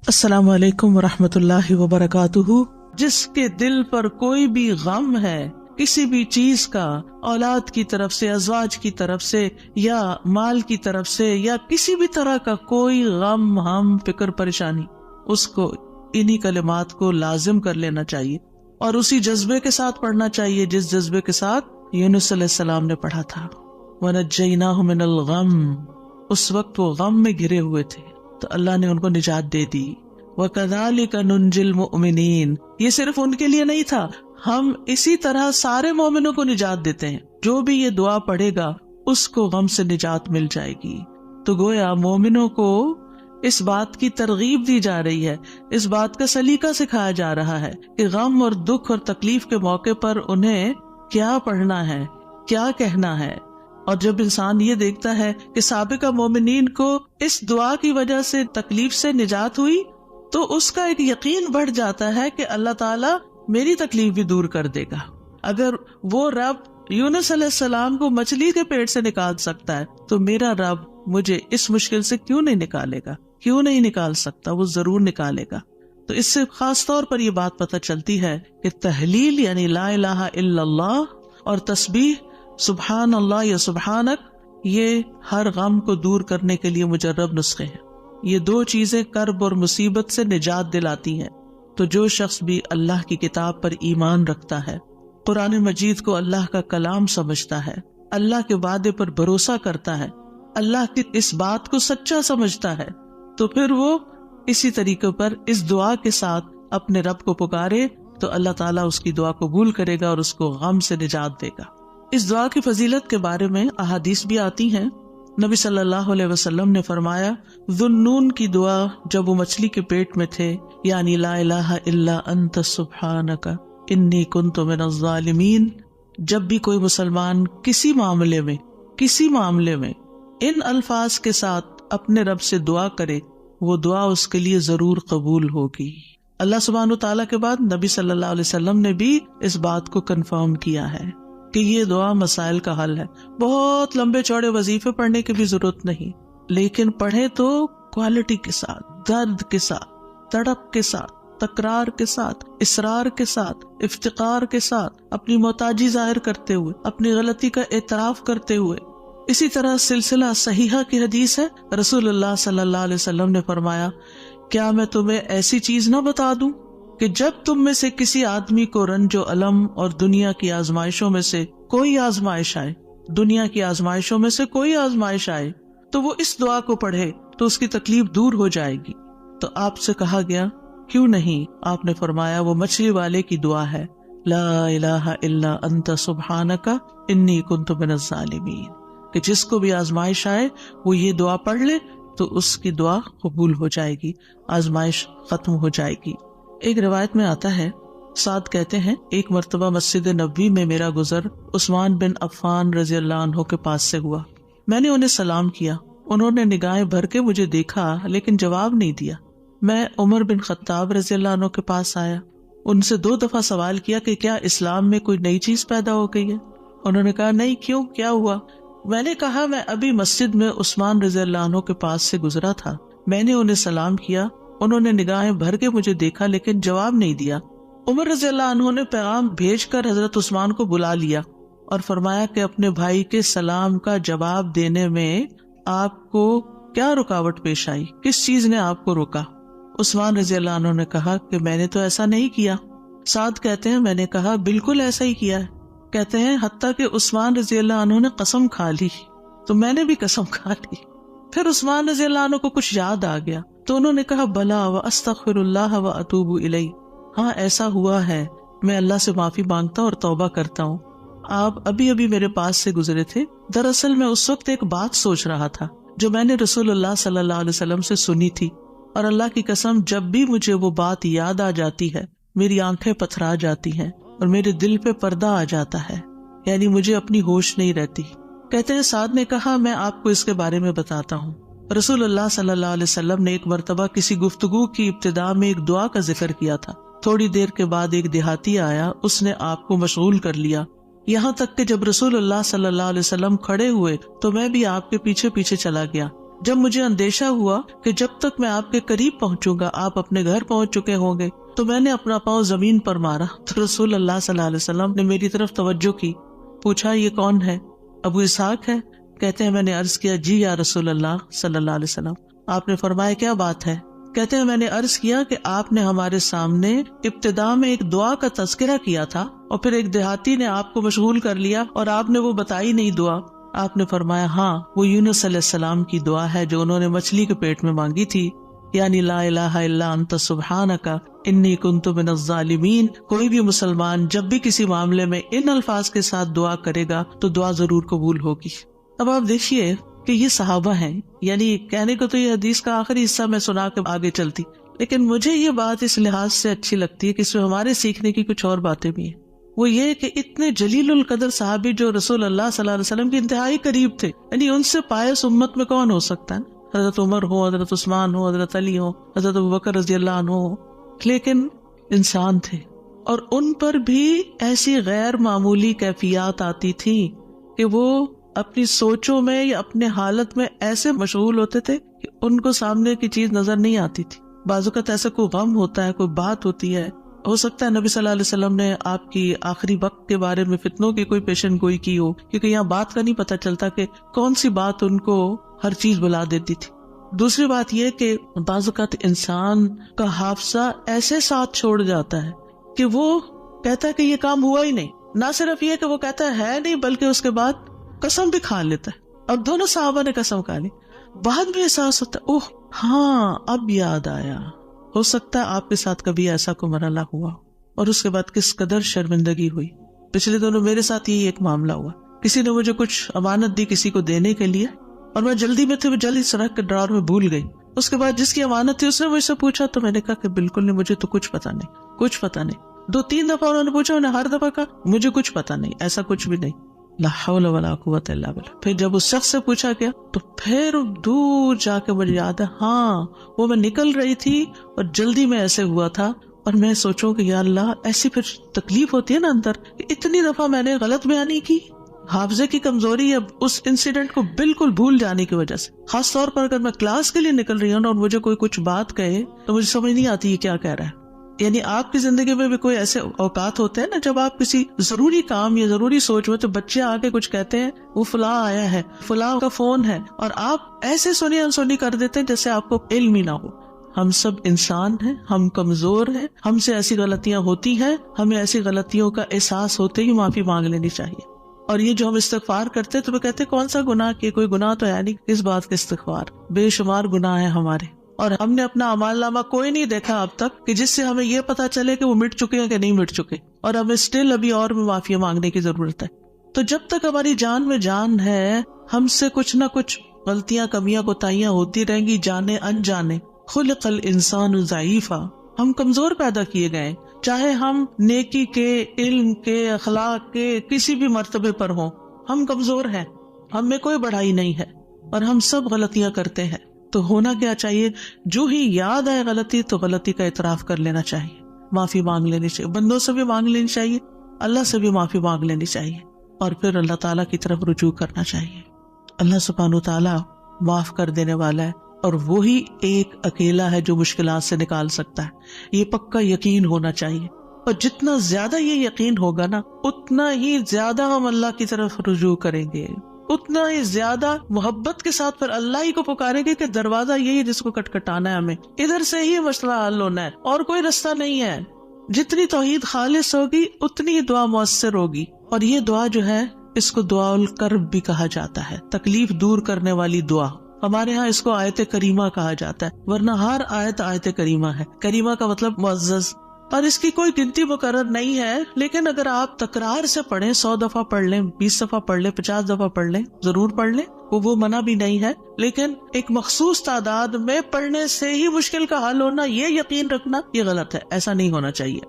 السلام علیکم ورحمۃ اللہ وبرکاتہ۔ جس کے دل پر کوئی بھی غم ہے کسی بھی چیز کا، اولاد کی طرف سے، ازواج کی طرف سے، یا مال کی طرف سے، یا کسی بھی طرح کا کوئی غم، ہم، فکر، پریشانی، اس کو انہی کلمات کو لازم کر لینا چاہیے اور اسی جذبے کے ساتھ پڑھنا چاہیے جس جذبے کے ساتھ یونس علیہ السلام نے پڑھا تھا۔ وَنَجَّيْنَاهُ مِنَ الْغَمِّ، اس وقت وہ غم میں گھرے ہوئے تھے تو اللہ نے ان کو نجات دے دی۔ وَكَذَلِكَ نُنْجِي الْمُؤْمِنِينَ، یہ صرف ان کے لیے نہیں تھا، ہم اسی طرح سارے مومنوں کو نجات دیتے ہیں۔ جو بھی یہ دعا پڑھے گا اس کو غم سے نجات مل جائے گی۔ تو گویا مومنوں کو اس بات کی ترغیب دی جا رہی ہے، اس بات کا سلیقہ سکھایا جا رہا ہے کہ غم اور دکھ اور تکلیف کے موقع پر انہیں کیا پڑھنا ہے، کیا کہنا ہے۔ اور جب انسان یہ دیکھتا ہے کہ سابقہ مومنین کو اس دعا کی وجہ سے تکلیف سے نجات ہوئی تو اس کا ایک یقین بڑھ جاتا ہے کہ اللہ تعالیٰ میری تکلیف بھی دور کر دے گا۔ اگر وہ رب یونس علیہ السلام کو مچھلی کے پیٹ سے نکال سکتا ہے تو میرا رب مجھے اس مشکل سے کیوں نہیں نکالے گا، کیوں نہیں نکال سکتا، وہ ضرور نکالے گا۔ تو اس سے خاص طور پر یہ بات پتہ چلتی ہے کہ تحلیل یعنی لا الہ الا اللہ اور تسبیح سبحان اللہ یا سبحانک، یہ ہر غم کو دور کرنے کے لیے مجرب نسخے ہیں۔ یہ دو چیزیں کرب اور مصیبت سے نجات دلاتی ہیں۔ تو جو شخص بھی اللہ کی کتاب پر ایمان رکھتا ہے، قرآن مجید کو اللہ کا کلام سمجھتا ہے، اللہ کے وعدے پر بھروسہ کرتا ہے، اللہ کی اس بات کو سچا سمجھتا ہے، تو پھر وہ اسی طریقے پر اس دعا کے ساتھ اپنے رب کو پکارے تو اللہ تعالیٰ اس کی دعا قبول کرے گا اور اس کو غم سے نجات دے گا۔ اس دعا کی فضیلت کے بارے میں احادیث بھی آتی ہیں۔ نبی صلی اللہ علیہ وسلم نے فرمایا، ذُنُّون کی دعا جب وہ مچھلی کے پیٹ میں تھے، یعنی لا الہ الا انت سبحانک انی کنت من الظالمین، جب بھی کوئی مسلمان کسی معاملے میں ان الفاظ کے ساتھ اپنے رب سے دعا کرے، وہ دعا اس کے لیے ضرور قبول ہوگی۔ اللہ سبحانہ وتعالیٰ کے بعد نبی صلی اللہ علیہ وسلم نے بھی اس بات کو کنفرم کیا ہے کہ یہ دعا مسائل کا حل ہے۔ بہت لمبے چوڑے وظیفے پڑھنے کی بھی ضرورت نہیں، لیکن پڑھے تو کوالٹی کے ساتھ، درد کے ساتھ، تڑپ کے ساتھ، تکرار کے ساتھ، اصرار کے ساتھ، افتقار کے ساتھ، اپنی محتاجی ظاہر کرتے ہوئے، اپنی غلطی کا اعتراف کرتے ہوئے۔ اسی طرح سلسلہ صحیحہ کی حدیث ہے، رسول اللہ صلی اللہ علیہ وسلم نے فرمایا، کیا میں تمہیں ایسی چیز نہ بتا دوں کہ جب تم میں سے کسی آدمی کو رنج و الم اور دنیا کی آزمائشوں میں سے کوئی آزمائش آئے تو وہ اس دعا کو پڑھے تو اس کی تکلیف دور ہو جائے گی۔ تو آپ سے کہا گیا کیوں نہیں؟ آپ نے فرمایا وہ مچھلی والے کی دعا ہے، لا الہ الا انت سبحانک انی کنت من الظالمین، کہ جس کو بھی آزمائش آئے وہ یہ دعا پڑھ لے تو اس کی دعا قبول ہو جائے گی، آزمائش ختم ہو جائے گی۔ ایک روایت میں آتا ہے، سعد کہتے ہیں، ایک مرتبہ مسجد نبوی میں میرا گزر عثمان بن عفان رضی اللہ عنہ کے پاس سے ہوا۔ میں نے انہیں سلام کیا، انہوں نے نگاہیں بھر کے مجھے دیکھا لیکن جواب نہیں دیا۔ میں عمر بن خطاب رضی اللہ عنہ کے پاس آیا، ان سے 2 دفعہ سوال کیا کہ کیا اسلام میں کوئی نئی چیز پیدا ہو گئی ہے؟ انہوں نے کہا نہیں، کیوں، کیا ہوا؟ میں نے کہا میں ابھی مسجد میں عثمان رضی اللہ عنہ کے پاس سے گزرا تھا، میں نے انہیں سلام کیا، انہوں نے نگاہیں بھر کے مجھے دیکھا لیکن جواب نہیں دیا۔ عمر رضی اللہ عنہ نے پیغام بھیج کر حضرت عثمان کو بلا لیا اور فرمایا کہ اپنے بھائی کے سلام کا جواب دینے میں آپ کو کیا رکاوٹ پیش آئی، کس چیز نے آپ کو روکا؟ عثمان رضی اللہ عنہ نے کہا کہ میں نے تو ایسا نہیں کیا۔ سعد کہتے ہیں میں نے کہا بالکل ایسا ہی کیا ہے۔ کہتے ہیں حتیٰ کہ عثمان رضی اللہ عنہ نے قسم کھا لی تو میں نے بھی قسم کھا لی۔ پھر عثمان رضی اللہ عنہ کو کچھ یاد آ گیا تو انہوں نے کہا بلا واستغفر اللہ واتوب الیہ، ہاں ایسا ہوا ہے، میں اللہ سے معافی مانگتا ہوں اور توبہ کرتا ہوں۔ آپ ابھی میرے پاس سے گزرے تھے، دراصل میں اس وقت ایک بات سوچ رہا تھا جو میں نے رسول اللہ صلی اللہ علیہ وسلم سے سنی تھی، اور اللہ کی قسم جب بھی مجھے وہ بات یاد آ جاتی ہے میری آنکھیں پتھرا جاتی ہیں اور میرے دل پہ پردہ آ جاتا ہے، یعنی مجھے اپنی ہوش نہیں رہتی۔ کہتے ہیں سعد نے کہا میں آپ کو اس کے بارے میں بتاتا ہوں۔ رسول اللہ صلی اللہ علیہ وسلم نے ایک مرتبہ کسی گفتگو کی ابتدا میں ایک دعا کا ذکر کیا تھا۔ تھوڑی دیر کے بعد ایک دیہاتی آیا، اس نے آپ کو مشغول کر لیا، یہاں تک کہ جب رسول اللہ صلی اللہ علیہ وسلم کھڑے ہوئے تو میں بھی آپ کے پیچھے پیچھے چلا گیا۔ جب مجھے اندیشہ ہوا کہ جب تک میں آپ کے قریب پہنچوں گا آپ اپنے گھر پہنچ چکے ہوں گے تو میں نے اپنا پاؤں زمین پر مارا تو رسول اللہ صلی اللہ علیہ وسلم نے میری طرف توجہ کی. پوچھا یہ کون ہے؟ ابو اسحاق ہے. کہتے ہیں میں نے عرض کیا جی یا رسول اللہ صلی اللہ علیہ وسلم. آپ نے فرمایا کیا بات ہے؟ کہتے ہیں میں نے عرض کیا کہ آپ نے ہمارے سامنے ابتدا میں ایک دعا کا تذکرہ کیا تھا اور پھر ایک دیہاتی نے آپ کو مشغول کر لیا اور آپ نے وہ بتائی نہیں دعا. آپ نے فرمایا ہاں وہ یونس علیہ السلام کی دعا ہے جو انہوں نے مچھلی کے پیٹ میں مانگی تھی, یعنی لا الہ الا انت سبحانک انی کنت من الظالمین. کوئی بھی مسلمان جب بھی کسی معاملے میں ان الفاظ کے ساتھ دعا کرے گا تو دعا ضرور قبول ہوگی. اب آپ دیکھیے کہ یہ صحابہ ہیں, یعنی کہنے کو تو یہ حدیث کا آخری حصہ میں سنا کے آگے چلتی, لیکن مجھے یہ بات اس لحاظ سے اچھی لگتی ہے کہ اس میں ہمارے سیکھنے کی کچھ اور باتیں بھی ہیں. وہ یہ کہ اتنے جلیل القدر صحابی جو رسول اللہ صلی اللہ علیہ وسلم کے انتہائی قریب تھے, یعنی ان سے پائس امت میں کون ہو سکتا ہے؟ حضرت عمر ہو, حضرت عثمان ہو, حضرت علی ہو, حضرت ابوبکر رضی اللہ عنہ ہو, لیکن انسان تھے اور ان پر بھی ایسی غیر معمولی کیفیات آتی تھی کہ وہ اپنی سوچوں میں یا اپنے حالت میں ایسے مشغول ہوتے تھے کہ ان کو سامنے کی چیز نظر نہیں آتی تھی. بعض اوقات ایسا کوئی غم ہوتا ہے, کوئی بات ہوتی ہے, ہو سکتا ہے نبی صلی اللہ علیہ وسلم نے آپ کی آخری وقت کے بارے میں فتنوں کی کوئی پیشن گوئی کی ہو, کیونکہ یہاں بات کا نہیں پتہ چلتا کہ کون سی بات ان کو ہر چیز بلا دیتی تھی. دوسری بات یہ کہ بعض اوقات انسان کا حافظہ ایسے ساتھ چھوڑ جاتا ہے کہ وہ کہتا ہے کہ یہ کام ہوا ہی نہیں. نہ صرف یہ کہ وہ کہتا ہے نہیں, بلکہ اس کے بعد قسم بھی کھا لیتا ہے. اور دونوں صحابہ نے قسم کھا لی, بعد میں احساس ہوتا ہے اوہ ہاں اب یاد آیا. ہو سکتا ہے آپ کے ساتھ کبھی ایسا کوئی مرحلہ ہوا اور اس کے بعد کس قدر شرمندگی ہوئی. پچھلے دنوں میرے ساتھ یہی ایک معاملہ ہوا. کسی نے مجھے کچھ امانت دی کسی کو دینے کے لیے اور میں جلدی میں تھی, وہ جلدی سڑک کے ڈرار میں بھول گئی. اس کے بعد جس کی امانت تھی اس نے مجھ سے پوچھا تو میں نے کہا کہ بالکل نہیں, مجھے تو کچھ پتا نہیں, کچھ پتا نہیں. 2-3 دفعہ انہوں نے پوچھا, انہوں نے ہر دفعہ کہا مجھے کچھ پتا نہیں, ایسا کچھ بھی نہیں. لا حول ولا قوت الا باللہ. پھر جب اس شخص سے پوچھا گیا تو پھر دور جا کے مجھے یاد ہے, ہاں وہ میں نکل رہی تھی اور جلدی میں ایسے ہوا تھا. اور میں سوچوں کہ یا اللہ ایسی پھر تکلیف ہوتی ہے نا اندر, اتنی دفعہ میں نے غلط بیانی کی. حافظے کی کمزوری ہے اس انسیڈنٹ کو بالکل بھول جانے کی وجہ سے. خاص طور پر اگر میں کلاس کے لیے نکل رہی ہوں اور مجھے کوئی کچھ بات کہے تو مجھے سمجھ نہیں آتی یہ کیا کہہ رہا ہے. یعنی آپ کی زندگی میں بھی کوئی ایسے اوقات ہوتے ہیں نا جب آپ کسی ضروری کام یا ضروری سوچ میں تو بچے آ کے کچھ کہتے ہیں وہ فلاں آیا ہے, فلاں کا فون ہے, اور آپ ایسے سنی انسنی کر دیتے ہیں جیسے آپ کو علم ہی نہ ہو. ہم سب انسان ہیں, ہم کمزور ہیں, ہم سے ایسی غلطیاں ہوتی ہیں, ہمیں ایسی غلطیوں کا احساس ہوتے ہی معافی مانگ لینی چاہیے. اور یہ جو ہم استغفار کرتے تو وہ کہتے ہیں کون سا گناہ کیا, کوئی گناہ تو ہے نہیں, اس بات کا استغفار. بے شمار گناہ ہیں ہمارے اور ہم نے اپنا اعمال نامہ کوئی نہیں دیکھا اب تک کہ جس سے ہمیں یہ پتا چلے کہ وہ مٹ چکے ہیں کہ نہیں مٹ چکے, اور ہمیں اسٹل ابھی اور بھی معافی مانگنے کی ضرورت ہے. تو جب تک ہماری جان میں جان ہے ہم سے کچھ نہ کچھ غلطیاں کمیاں کوتاہیاں ہوتی رہیں گی, جانے انجانے. خلق الانسان ضعیفا, ہم کمزور پیدا کیے گئے, چاہے ہم نیکی کے, علم کے, اخلاق کے کسی بھی مرتبے پر ہوں, ہم کمزور ہیں, ہم میں کوئی بڑائی نہیں ہے اور ہم سب غلطیاں کرتے ہیں. تو ہونا کیا چاہیے, جو ہی یاد آئے غلطی تو غلطی کا اعتراف کر لینا چاہیے, معافی مانگ لینی چاہیے, بندوں سے بھی مانگ لینی چاہیے, اللہ سے بھی معافی مانگ لینی چاہیے, اور پھر اللہ تعالیٰ کی طرف رجوع کرنا چاہیے. اللہ سبحانہ تعالیٰ معاف کر دینے والا ہے اور وہی ایک اکیلا ہے جو مشکلات سے نکال سکتا ہے. یہ پکا یقین ہونا چاہیے, اور جتنا زیادہ یہ یقین ہوگا نا اتنا ہی زیادہ ہم اللہ کی طرف رجوع کریں گے, اتنا ہی زیادہ محبت کے ساتھ پھر اللہ ہی کو پکاریں گے کہ دروازہ یہی ہے جس کو کٹکھٹانا ہے, ہمیں ادھر سے ہی مسئلہ حل ہونا ہے اور کوئی رستہ نہیں ہے. جتنی توحید خالص ہوگی اتنی دعا مؤثر ہوگی. اور یہ دعا جو ہے اس کو دعا الکرب بھی کہا جاتا ہے, تکلیف دور کرنے والی دعا. ہمارے ہاں اس کو آیت کریمہ کہا جاتا ہے, ورنہ ہر آیت کریمہ ہے. کریمہ کا مطلب معزز, اور اس کی کوئی گنتی مقرر نہیں ہے, لیکن اگر آپ تکرار سے پڑھیں, 100 دفعہ پڑھ لیں, 20 دفعہ پڑھ لیں, 50 دفعہ پڑھ لیں, ضرور پڑھ لیں, وہ منع بھی نہیں ہے, لیکن ایک مخصوص تعداد میں پڑھنے سے ہی مشکل کا حل ہونا, یہ یقین رکھنا یہ غلط ہے, ایسا نہیں ہونا چاہیے.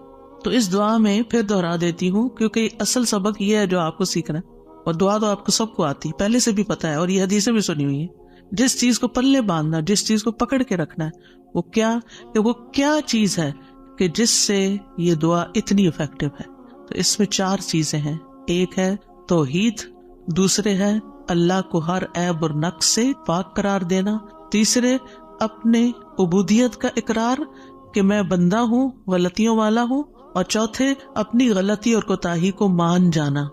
تو اس دعا میں پھر دہرا دیتی ہوں کیونکہ اصل سبق یہ ہے جو آپ کو سیکھنا ہے, اور دعا تو آپ کو سب کو آتی پہلے سے بھی پتا ہے, اور یہ حدیثیں بھی سنی ہوئی ہیں. جس چیز کو پلے باندھنا, جس چیز کو پکڑ کے رکھنا ہے, وہ کیا چیز ہے کہ جس سے یہ دعا اتنی افیکٹو ہے. تو اس میں 4 چیزیں ہیں. ایک ہے توحید, دوسرے ہے اللہ کو ہر عیب اور نقص سے پاک قرار دینا. تیسرے اپنے عبودیت کا اقرار کہ میں بندہ ہوں، غلطیوں والا ہوں. اور چوتھے اپنی غلطی اور کوتاہی کو مان جانا،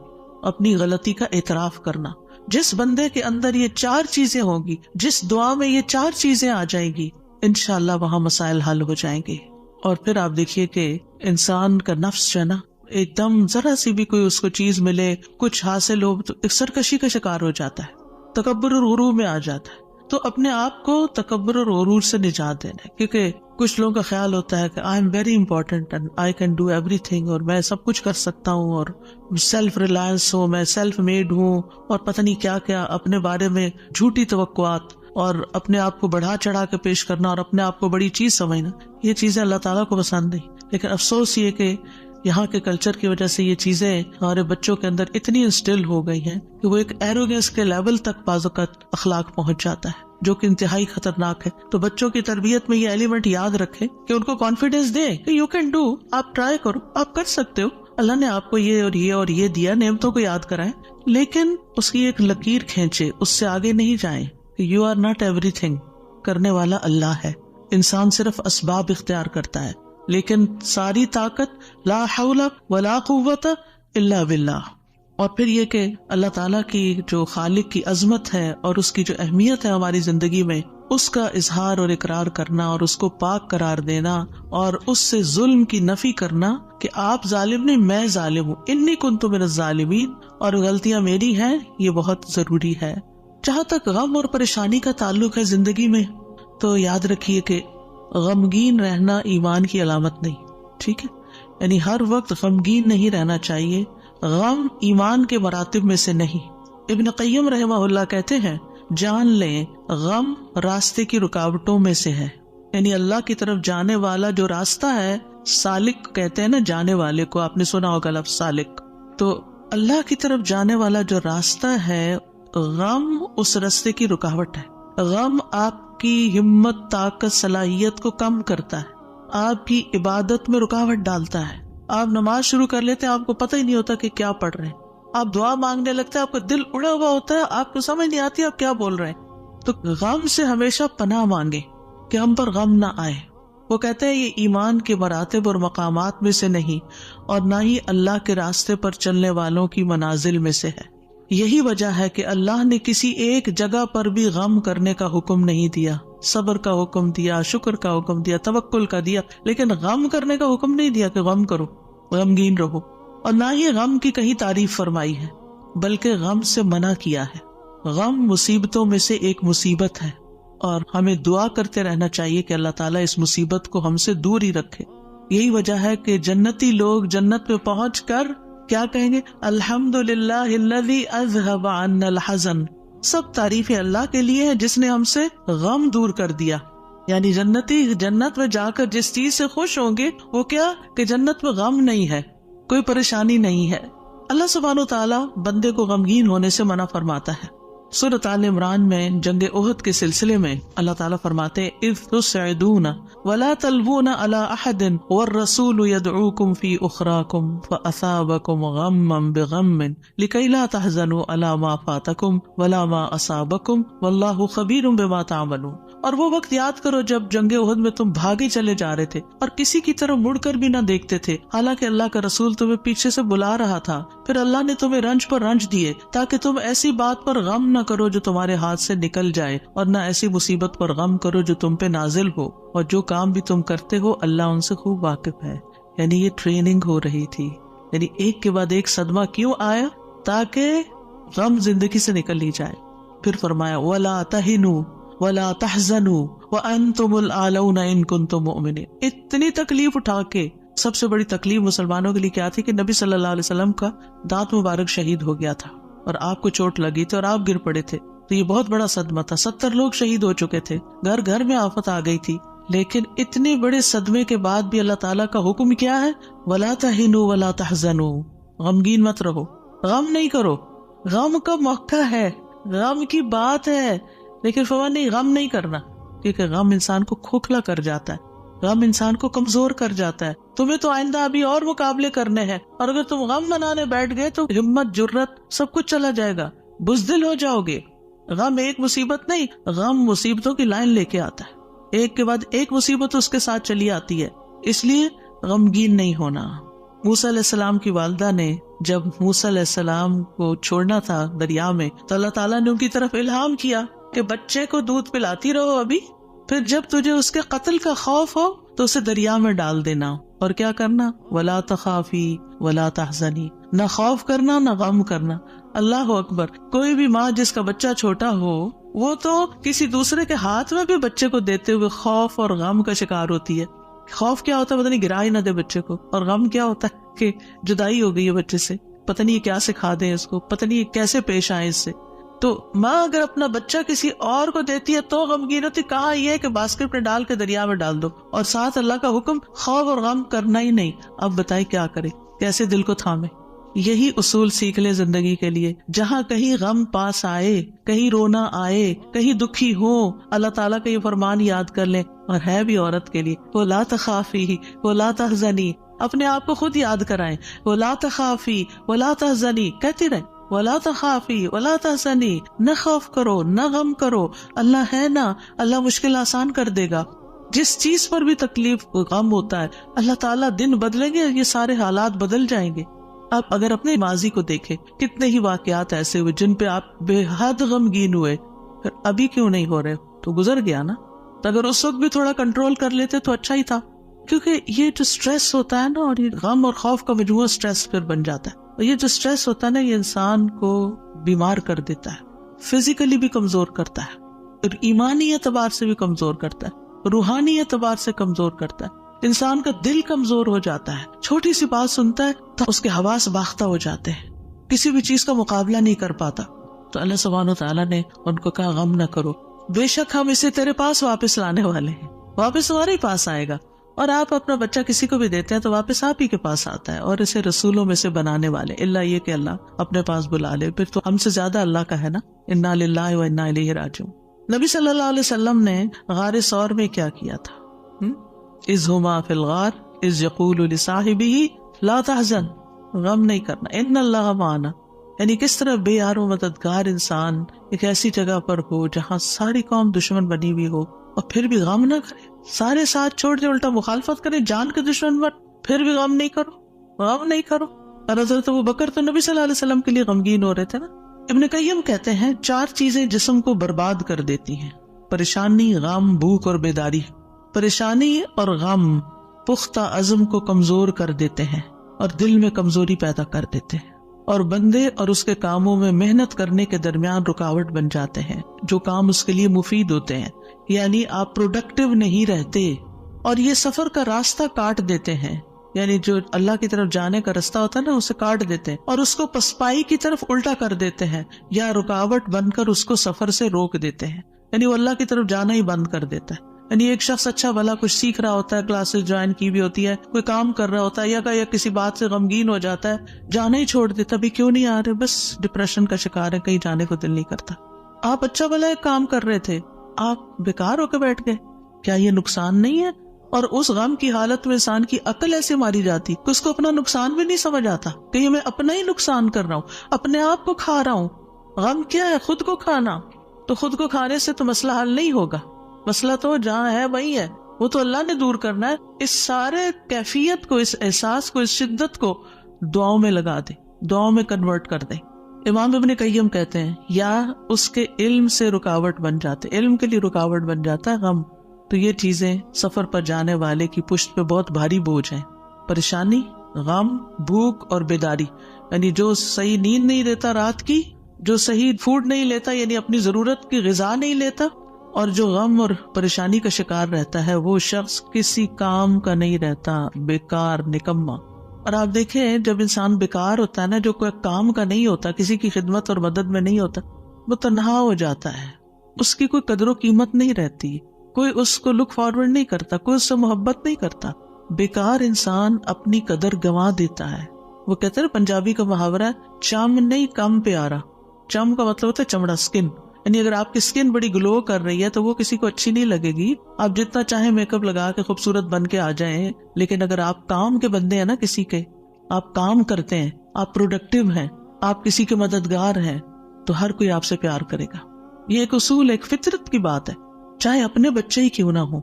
اپنی غلطی کا اعتراف کرنا. جس بندے کے اندر یہ 4 چیزیں ہوں گی، جس دعا میں یہ 4 چیزیں آ جائیں گی، انشاءاللہ وہاں مسائل حل ہو جائیں گے. اور پھر آپ دیکھیے کہ انسان کا نفس جو ہے نا، ایک دم ذرا سی بھی کوئی اس کو چیز ملے، کچھ حاصل ہو تو ایک سرکشی کا شکار ہو جاتا ہے، تکبر اور غرور میں آ جاتا ہے. تو اپنے آپ کو تکبر اور غرور سے نجات دینا ہے، کیونکہ کچھ لوگوں کا خیال ہوتا ہے کہ I am very important and I can do every thing, اور میں سب کچھ کر سکتا ہوں، اور سیلف ریلائنس ہوں، میں سیلف میڈ ہوں، اور پتہ نہیں کیا کیا اپنے بارے میں جھوٹی توقعات اور اپنے آپ کو بڑھا چڑھا کے پیش کرنا اور اپنے آپ کو بڑی چیز سمجھنا. یہ چیزیں اللہ تعالیٰ کو پسند نہیں. لیکن افسوس یہ کہ یہاں کے کلچر کی وجہ سے یہ چیزیں ہمارے بچوں کے اندر اتنی انسٹل ہو گئی ہیں کہ وہ ایک ایروگنس کے لیول تک بعض اوقات اخلاق پہنچ جاتا ہے، جو کہ انتہائی خطرناک ہے. تو بچوں کی تربیت میں یہ ایلیمنٹ یاد رکھیں کہ ان کو کانفیڈینس دیں کہ یو کین ڈو، آپ ٹرائی کرو، آپ کر سکتے ہو، اللہ نے آپ کو یہ اور یہ اور یہ دیا، نعمتوں کو یاد کرائیں، لیکن اس کی ایک لکیر کھینچے، اس سے آگے نہیں جائیں. یو آر ناٹ ایوری تھنگ، کرنے والا اللہ ہے. انسان صرف اسباب اختیار کرتا ہے، لیکن ساری طاقت لا حول ولا قوت الا باللہ. اور پھر یہ کہ اللہ تعالیٰ کی جو خالق کی عظمت ہے اور اس کی جو اہمیت ہے ہماری زندگی میں، اس کا اظہار اور اقرار کرنا اور اس کو پاک قرار دینا اور اس سے ظلم کی نفی کرنا کہ آپ ظالم نہیں، میں ظالم ہوں، انی کنت من الظالمین، اور غلطیاں میری ہیں، یہ بہت ضروری ہے. جہاں تک غم اور پریشانی کا تعلق ہے زندگی میں، تو یاد رکھیے کہ غمگین رہنا ایمان کی علامت نہیں. ٹھیک ہے، یعنی ہر وقت غمگین نہیں رہنا چاہیے. غم ایمان کے مراتب میں سے نہیں. ابن قیم رحمہ اللہ کہتے ہیں، جان لیں غم راستے کی رکاوٹوں میں سے ہے. یعنی اللہ کی طرف جانے والا جو راستہ ہے، سالک کہتے ہیں نا جانے والے کو، آپ نے سنا ہوگا لفظ سالک. تو اللہ کی طرف جانے والا جو راستہ ہے، غم اس راستے کی رکاوٹ ہے. غم آپ کی ہمت، طاقت، صلاحیت کو کم کرتا ہے، آپ کی عبادت میں رکاوٹ ڈالتا ہے. آپ نماز شروع کر لیتے ہیں، آپ کو پتہ ہی نہیں ہوتا کہ کیا پڑھ رہے ہیں. آپ دعا مانگنے لگتے ہیں، آپ کا دل اڑا ہوا ہوتا ہے، آپ کو سمجھ نہیں آتی آپ کیا بول رہے ہیں. تو غم سے ہمیشہ پناہ مانگے کہ ہم پر غم نہ آئے. وہ کہتے ہیں یہ ایمان کے مراتب اور مقامات میں سے نہیں، اور نہ ہی اللہ کے راستے پر چلنے والوں کی منازل میں سے ہے. یہی وجہ ہے کہ اللہ نے کسی ایک جگہ پر بھی غم کرنے کا حکم نہیں دیا. صبر کا حکم دیا، شکر کا حکم دیا، توکل کا دیا، لیکن غم کرنے کا حکم نہیں دیا کہ غم کرو، غمگین رہو. اور نہ ہی غم کی کہیں تعریف فرمائی ہے، بلکہ غم سے منع کیا ہے. غم مصیبتوں میں سے ایک مصیبت ہے، اور ہمیں دعا کرتے رہنا چاہیے کہ اللہ تعالیٰ اس مصیبت کو ہم سے دور ہی رکھے. یہی وجہ ہے کہ جنتی لوگ جنت میں پہنچ کر کیا کہیں گے؟ الحمدللہ الذی اذہب عنا الحزن. سب تعریفیں اللہ کے لیے ہیں جس نے ہم سے غم دور کر دیا. یعنی جنتی جنت میں جا کر جس چیز سے خوش ہوں گے وہ کیا کہ جنت میں غم نہیں ہے، کوئی پریشانی نہیں ہے. اللہ سبحانہ و تعالیٰ بندے کو غمگین ہونے سے منع فرماتا ہے. سورۃ آل عمران میں جنگ احد کے سلسلے میں اللہ تعالیٰ فرماتے اذ تسعدون ولا تلوون علی احد والرسول يدعوكم في اخراكم فاصابكم غما بغم لكي لا تحزنوا على ما فاتكم ولا ما اصابكم والله خبير بما تعملون. اور وہ وقت یاد کرو جب جنگ احد میں تم بھاگے چلے جا رہے تھے اور کسی کی طرف مڑ کر بھی نہ دیکھتے تھے، حالانکہ اللہ کا رسول تمہیں پیچھے سے بلا رہا تھا. پھر اللہ نے تمہیں رنج پر رنج دیے تاکہ تم ایسی بات پر غم نہ کرو جو تمہارے ہاتھ سے نکل جائے، اور نہ ایسی مصیبت پر غم کرو جو تم پہ نازل ہو، اور جو کام بھی تم کرتے ہو اللہ ان سے خوب واقف ہے. یعنی یہ ٹریننگ ہو رہی تھی. یعنی ایک کے بعد ایک صدمہ کیوں آیا؟ تاکہ غم زندگی سے نکل ہی جائے. پھر فرمایا وَلَا تَهِنُوا وَلَا تَحْزَنُوا وَأَنْتُمُ الْأَعْلَوْنَ إِن كُنتُم مُؤْمِنِينَ. اتنی تکلیف اٹھا کے، سب سے بڑی تکلیف مسلمانوں کے لیے کیا تھی کہ نبی صلی اللہ علیہ وسلم کا دانت مبارک شہید ہو گیا تھا اور آپ کو چوٹ لگی تھی اور آپ گر پڑے تھے. تو یہ بہت بڑا صدمہ تھا. 70 لوگ شہید ہو چکے تھے، گھر گھر میں آفت آ گئی تھی. لیکن اتنے بڑے صدمے کے بعد بھی اللہ تعالیٰ کا حکم کیا ہے؟ وَلَا تَهِنُوا وَلَا تَحْزَنُوا. غمگین مت رہو، غم نہیں کرو. غم کا موقع ہے، غم کی بات ہے، لیکن فوراً نہیں، غم نہیں کرنا، کیونکہ غم انسان کو کھوکھلا کر جاتا ہے، غم انسان کو کمزور کر جاتا ہے. تمہیں تو آئندہ ابھی اور مقابلے کرنے ہیں، اور اگر تم غم منانے بیٹھ گئے تو ہمت، جرت سب کچھ چلا جائے گا. بزدل ہو جاؤ گے. غم ایک مصیبت نہیں، غم مصیبتوں کی لائن لے کے آتا ہے، ایک کے بعد ایک مصیبت اس کے ساتھ چلی آتی ہے، اس لیے غمگین نہیں ہونا. موسیٰ علیہ السلام کی والدہ نے جب موسیٰ علیہ السلام کو چھوڑنا تھا دریا میں تو اللہ تعالیٰ نے ان کی طرف الہام کیا کہ بچے کو دودھ پلاتی رہو ابھی، پھر جب تجھے اس کے قتل کا خوف ہو تو اسے دریا میں ڈال دینا. اور کیا کرنا؟ وَلَا تَخَافِي وَلَا تَحْزَنِي، نہ خوف کرنا نہ غم کرنا. اللہ اکبر. کوئی بھی ماں جس کا بچہ چھوٹا ہو وہ تو کسی دوسرے کے ہاتھ میں بھی بچے کو دیتے ہوئے خوف اور غم کا شکار ہوتی ہے. خوف کیا ہوتا ہے؟ پتہ نہیں گرا ہی نہ دے بچے کو، اور غم کیا ہوتا ہے کہ جدائی ہو گئی ہے بچے سے، پتہ نہیں یہ کیا سکھا دیں اس کو، پتہ نہیں یہ کیسے پیش آئے اس سے. تو ماں اگر اپنا بچہ کسی اور کو دیتی ہے تو غمگین ہوتی، کہاں یہ کہ باسکٹ میں ڈال کے دریا میں ڈال دو، اور ساتھ اللہ کا حکم خوف اور غم کرنا ہی نہیں. اب بتائیں کیا کرے، کیسے دل کو تھامے؟ یہی اصول سیکھ لے زندگی کے لیے. جہاں کہیں غم پاس آئے، کہیں رونا آئے، کہیں دکھی ہو، اللہ تعالیٰ کا یہ فرمان یاد کر لیں. اور ہے بھی عورت کے لیے، وَلَا تَخَافِي وَلَا تَحْزَنِي، اپنے آپ کو خود یاد کرائیں. وَلَا تَخَافِي وَلَا تَحْزَنِي کہتی رہے، وَلَا تَخَافِي وَلَا تَحْزَنِي، نہ خوف کرو نہ غم کرو، اللہ ہے نا، اللہ مشکل آسان کر دے گا. جس چیز پر بھی تکلیف غم ہوتا ہے اللہ تعالیٰ دن بدلیں گے، یہ سارے حالات بدل جائیں گے. آپ اگر اپنے ماضی کو دیکھیں، کتنے ہی واقعات ایسے ہوئے جن پہ آپ بے حد غمگین ہوئے، پھر ابھی کیوں نہیں ہو رہے؟ تو گزر گیا نا. تو اگر اس وقت بھی تھوڑا کنٹرول کر لیتے تو اچھا ہی تھا. کیونکہ یہ جو سٹریس ہوتا ہے نا، اور یہ غم اور خوف کا مجموعہ سٹریس پھر بن جاتا ہے. اور یہ جو سٹریس ہوتا ہے نا، یہ انسان کو بیمار کر دیتا ہے، فزیکلی بھی کمزور کرتا ہے، اور ایمانی اعتبار سے بھی کمزور کرتا ہے، روحانی اعتبار سے کمزور کرتا ہے. انسان کا دل کمزور ہو جاتا ہے، چھوٹی سی بات سنتا ہے تو اس کے حواس باختہ ہو جاتے ہیں، کسی بھی چیز کا مقابلہ نہیں کر پاتا. تو اللہ سبحانہ و تعالیٰ نے ان کو کہا غم نہ کرو، بے شک ہم اسے تیرے پاس واپس لانے والے ہیں، واپس ہمارے ہی پاس آئے گا. اور آپ اپنا بچہ کسی کو بھی دیتے ہیں تو واپس آپ ہی کے پاس آتا ہے، اور اسے رسولوں میں سے بنانے والے، اللہ یہ کہ اللہ اپنے پاس بلا لے، پھر تو ہم سے زیادہ اللہ کا ہے نا. انا للہ و انا الیہ راجعون. نبی صلی اللہ علیہ وسلم نے غار ثور میں کیا کیا تھا؟ اذ ہما فی الغار اذ یقول لصاحبہ لا تحزن، غم نہیں کرنا، ان اللہ معنا. یعنی کس طرح بے یار و مددگار انسان ایک ایسی جگہ پر ہو جہاں ساری قوم دشمن بنی ہوئی ہو اور پھر بھی غم نہ کرے، سارے ساتھ چھوڑ دے، الٹا مخالفت کرے، جان کے دشمن بن، پھر بھی غم نہیں کرو، غم نہیں کرو. اور حضرت ابوبکر تو نبی صلی اللہ علیہ وسلم کے لیے غمگین ہو رہے تھے نا. ابن قیم کہتے ہیں 4 چیزیں جسم کو برباد کر دیتی ہیں: پریشانی، غم، بھوک اور بیداری. پریشانی اور غم پختہ عزم کو کمزور کر دیتے ہیں اور دل میں کمزوری پیدا کر دیتے ہیں، اور بندے اور اس کے کاموں میں محنت کرنے کے درمیان رکاوٹ بن جاتے ہیں جو کام اس کے لیے مفید ہوتے ہیں. یعنی آپ پروڈکٹیو نہیں رہتے، اور یہ سفر کا راستہ کاٹ دیتے ہیں. یعنی جو اللہ کی طرف جانے کا راستہ ہوتا ہے نا، اسے کاٹ دیتے ہیں اور اس کو پسپائی کی طرف الٹا کر دیتے ہیں، یا رکاوٹ بن کر اس کو سفر سے روک دیتے ہیں. یعنی وہ اللہ کی طرف جانا ہی بند کر دیتا ہے. یعنی ایک شخص اچھا بھلا کچھ سیکھ رہا ہوتا ہے، کلاسز جوائن کی بھی ہوتی ہے، کوئی کام کر رہا ہوتا ہے، یا کسی بات سے غمگین ہو جاتا ہے، جانا ہی چھوڑ دیتا. ابھی کیوں نہیں آ رہے؟ بس ڈپریشن کا شکار ہے، کہیں جانے کو دل نہیں کرتا. آپ اچھا بھلا ایک کام کر رہے تھے، آپ بیکار ہو کے بیٹھ گئے، کیا یہ نقصان نہیں ہے؟ اور اس غم کی حالت میں انسان کی عقل ایسے ماری جاتی کہ اس کو اپنا نقصان بھی نہیں سمجھ آتا، کہ میں اپنا ہی نقصان کر رہا ہوں، اپنے آپ کو کھا رہا ہوں. غم کیا ہے؟ خود کو کھانا. تو خود کو کھانے سے تو مسئلہ حل نہیں ہوگا، مسئلہ تو جہاں ہے وہی ہے، وہ تو اللہ نے دور کرنا ہے. اس سارے کیفیت کو، اس احساس کو، اس شدت کو دعاؤں میں لگا دیں، دعاؤں میں کنورٹ کر دیں. امام ابن قیم کہتے ہیں یا اس کے علم سے رکاوٹ بن جاتے، علم کے لیے رکاوٹ بن جاتا ہے غم. تو یہ چیزیں سفر پر جانے والے کی پشت پہ بہت بھاری بوجھ ہیں: پریشانی، غم، بھوک اور بیداری. یعنی جو صحیح نیند نہیں لیتا رات کی، جو صحیح فوڈ نہیں لیتا، یعنی اپنی ضرورت کی غذا نہیں لیتا، اور جو غم اور پریشانی کا شکار رہتا ہے، وہ شخص کسی کام کا نہیں رہتا، بیکار، نکما. اور آپ دیکھیں جب انسان بیکار ہوتا ہے نا، جو کوئی کام کا نہیں ہوتا، کسی کی خدمت اور مدد میں نہیں ہوتا، وہ تنہا ہو جاتا ہے، اس کی کوئی قدر و قیمت نہیں رہتی، کوئی اس کو لک فارورڈ نہیں کرتا، کوئی اس سے محبت نہیں کرتا. بیکار انسان اپنی قدر گنوا دیتا ہے. وہ کہتے ہیں پنجابی کا محاورہ ہے، چم نہیں کم پیارا. چم کا مطلب ہوتا ہے چمڑا، اسکن. یعنی اگر آپ کی اسکن بڑی گلو کر رہی ہے تو وہ کسی کو اچھی نہیں لگے گی، آپ جتنا چاہیں میک اپ لگا کے خوبصورت بن کے آ جائیں، لیکن اگر آپ کام کے بندے ہیں نا، کسی کے آپ کام کرتے ہیں، آپ پروڈکٹیو ہیں، آپ کسی کے مددگار ہیں، تو ہر کوئی آپ سے پیار کرے گا. یہ ایک اصول، ایک فطرت کی بات ہے. چاہے اپنے بچے ہی کیوں نہ ہو،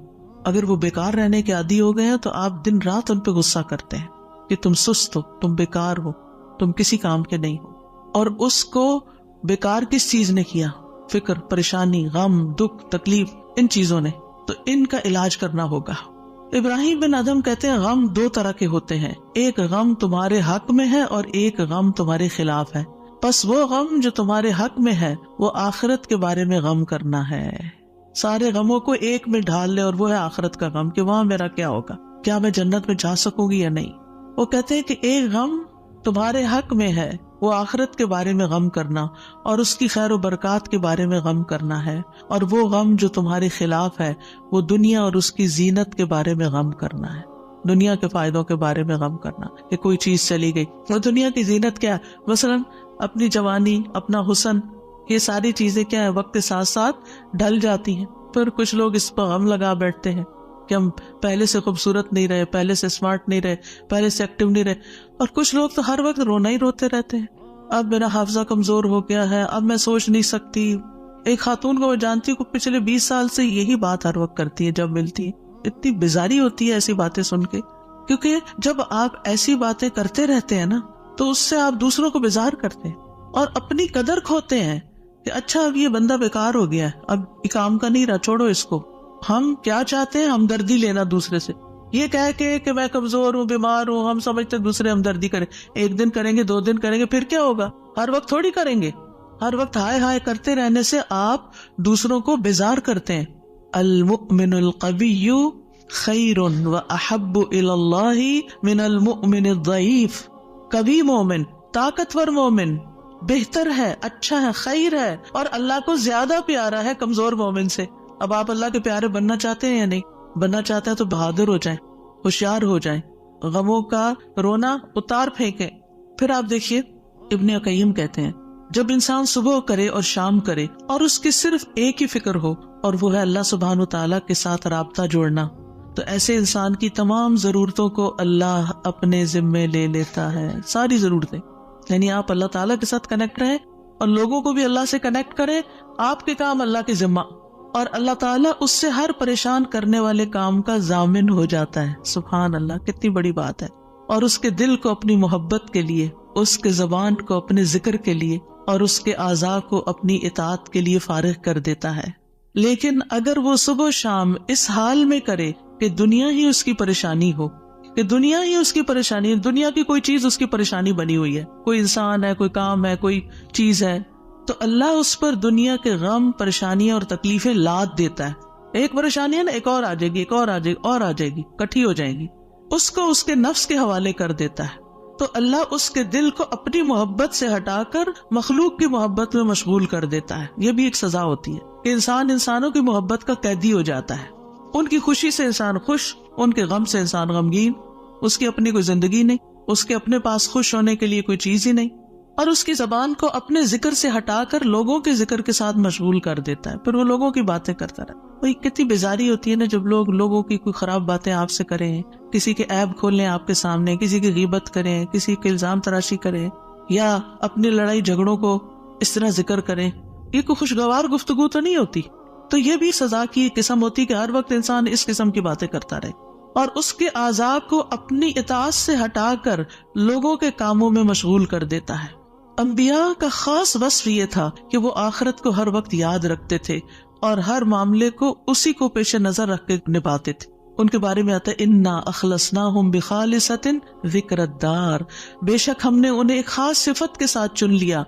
اگر وہ بیکار رہنے کے عادی ہو گئے ہیں تو آپ دن رات ان پہ غصہ کرتے ہیں کہ تم سست ہو، تم بیکار ہو، تم کسی کام کے نہیں ہو. اور اس کو بیکار کس چیز نے کیا؟ فکر، پریشانی، غم، دکھ، تکلیف، ان چیزوں نے. تو ان کا علاج کرنا ہوگا. ابراہیم بن ادہم کہتے ہیں غم دو طرح کے ہوتے ہیں، ایک غم تمہارے حق میں ہے اور ایک غم تمہارے خلاف ہے. پس وہ غم جو تمہارے حق میں ہے وہ آخرت کے بارے میں غم کرنا ہے. سارے غموں کو ایک میں ڈھال لے، اور وہ ہے آخرت کا غم کہ وہاں میرا کیا ہوگا، کیا میں جنت میں جا سکوں گی یا نہیں. وہ کہتے ہیں کہ ایک غم تمہارے حق میں ہے، وہ آخرت کے بارے میں غم کرنا اور اس کی خیر و برکات کے بارے میں غم کرنا ہے. اور وہ غم جو تمہارے خلاف ہے وہ دنیا اور اس کی زینت کے بارے میں غم کرنا ہے، دنیا کے فائدوں کے بارے میں غم کرنا کہ کوئی چیز چلی گئی. اور دنیا کی زینت کیا ہے؟ مثلاً اپنی جوانی، اپنا حسن، یہ ساری چیزیں کیا ہے وقت کے ساتھ ساتھ ڈھل جاتی ہیں. پھر کچھ لوگ اس پر غم لگا بیٹھتے ہیں کہ ہم پہلے سے خوبصورت نہیں رہے، پہلے سے اسمارٹ نہیں رہے، پہلے سے ایکٹیو نہیں رہے. اور کچھ لوگ تو ہر وقت رونا ہی روتے رہتے ہیں، اب میرا حافظہ کمزور ہو گیا ہے، اب میں سوچ نہیں سکتی. ایک خاتون کو میں جانتی ہوں، پچھلے 20 سال سے یہی بات ہر وقت کرتی ہے جب ملتی ہے. اتنی بیزاری ہوتی ہے ایسی باتیں سن کے، کیونکہ جب آپ ایسی باتیں کرتے رہتے ہیں نا تو اس سے آپ دوسروں کو بیزار کرتے ہیں اور اپنی قدر کھوتے ہیں کہ اچھا اب یہ بندہ بیکار ہو گیا ہے، اب یہ کام کا نہیں رہا، چھوڑو اس کو. ہم کیا چاہتے ہیں؟ ہمدردی لینا دوسرے سے، یہ کہہ کے کہ میں کمزور ہوں، بیمار ہوں. ہم سمجھتے دوسرے ہمدردی کریں، ایک دن کریں گے، 2 دن کریں گے، پھر کیا ہوگا؟ ہر وقت تھوڑی کریں گے. ہر وقت ہائے ہائے کرتے رہنے سے آپ دوسروں کو بیزار کرتے ہیں. المؤمن القوی خیر و احب الی اللہ من المؤمن الضعیف. قوی مومن، طاقتور مومن بہتر ہے، اچھا ہے، خیر ہے، اور اللہ کو زیادہ پیارا ہے کمزور مومن سے. اب آپ اللہ کے پیارے بننا چاہتے ہیں یا نہیں؟ بننا چاہتے ہیں تو بہادر ہو جائیں، ہوشیار ہو جائیں، غموں کا رونا اتار پھینکیں. پھر آپ دیکھیے ابن قیم کہتے ہیں جب انسان صبح کرے اور شام کرے اور اس کی صرف ایک ہی فکر ہو اور وہ ہے اللہ سبحانہ وتعالیٰ کے ساتھ رابطہ جوڑنا، تو ایسے انسان کی تمام ضرورتوں کو اللہ اپنے ذمے لے لیتا ہے. ساری ضرورتیں، یعنی آپ اللہ تعالیٰ کے ساتھ کنیکٹ رہیں اور لوگوں کو بھی اللہ سے کنیکٹ کریں. آپ کے کام اللہ کے ذمہ، اور اللہ تعالیٰ اس سے ہر پریشان کرنے والے کام کا ضامن ہو جاتا ہے. سبحان اللہ، کتنی بڑی بات ہے. اور اس کے دل کو اپنی محبت کے لیے، اس کے زبان کو اپنے ذکر کے لیے اور اس کے اعضاء کو اپنی اطاعت کے لیے فارغ کر دیتا ہے. لیکن اگر وہ صبح شام اس حال میں کرے کہ دنیا ہی اس کی پریشانی ہو، کہ دنیا ہی اس کی پریشانی، دنیا کی کوئی چیز اس کی پریشانی بنی ہوئی ہے، کوئی انسان ہے، کوئی کام ہے، کوئی چیز ہے، تو اللہ اس پر دنیا کے غم، پریشانیاں اور تکلیفیں لاد دیتا ہے. ایک پریشانی ہے نا، ایک اور آ جائے گی، ایک اور آ جائے گی، اور آ جائے گی، کٹھی ہو جائیں گی. اس کو اس کے نفس کے حوالے کر دیتا ہے. تو اللہ اس کے دل کو اپنی محبت سے ہٹا کر مخلوق کی محبت میں مشغول کر دیتا ہے. یہ بھی ایک سزا ہوتی ہے کہ انسان انسانوں کی محبت کا قیدی ہو جاتا ہے. ان کی خوشی سے انسان خوش، ان کے غم سے انسان غمگین. اس کی اپنی کوئی زندگی نہیں، اس کے اپنے پاس خوش ہونے کے لیے کوئی چیز ہی نہیں، اور اس کی زبان کو اپنے ذکر سے ہٹا کر لوگوں کے ذکر کے ساتھ مشغول کر دیتا ہے. پھر وہ لوگوں کی باتیں کرتا رہتا ہے. وہی کتنی بیزاری ہوتی ہے نا جب لوگوں کی کوئی خراب باتیں آپ سے کریں، کسی کے عیب کھولیں آپ کے سامنے، کسی کی غیبت کریں، کسی کے الزام تراشی کریں، یا اپنی لڑائی جھگڑوں کو اس طرح ذکر کریں. یہ کوئی خوشگوار گفتگو تو نہیں ہوتی. تو یہ بھی سزا کی قسم ہوتی کہ ہر وقت انسان اس قسم کی باتیں کرتا رہے اور اس کے اعضاء کو اپنی اطاعت سے ہٹا کر لوگوں کے کاموں میں مشغول کر دیتا ہے. انبیاء کا خاص وصف یہ تھا کہ وہ آخرت کو ہر وقت یاد رکھتے تھے اور ہر معاملے کو اسی کو پیش نظر رکھ کے نبھاتے تھے. ان کے بارے میں آتا ہے انا اخلصناہم بخالصۃ ذکر الدار، بے شک ہم نے انہیں ایک خاص صفت کے ساتھ چن لیا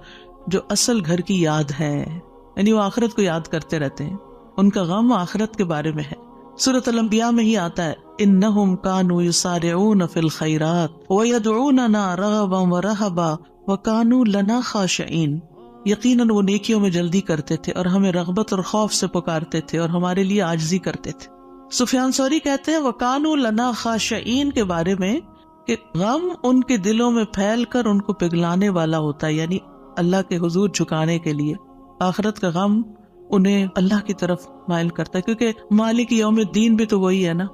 جو اصل گھر کی یاد ہے. یعنی وہ آخرت کو یاد کرتے رہتے ہیں، ان کا غم آخرت کے بارے میں ہے. سورۃ الانبیاء میں ہی آتا ہے انہم کانوا یسارعون فی الخیرات ویدعوننا رغبا ورہبا وکانوا لنا خاشعین. یقیناً وہ نیکیوں میں جلدی کرتے تھے اور ہمیں رغبت اور خوف سے پکارتے تھے اور ہمارے لیے عاجزی کرتے تھے. سفیان ثوری کہتے ہیں وکانوا لنا خاشعین کے بارے میں کہ غم ان کے دلوں میں پھیل کر ان کو پگھلانے والا ہوتا ہے، یعنی اللہ کے حضور جھکانے کے لیے. آخرت کا غم انہیں اللہ کی طرف مائل کرتا ہے، کیونکہ مالک یوم الدین بھی تو وہی ہے نا،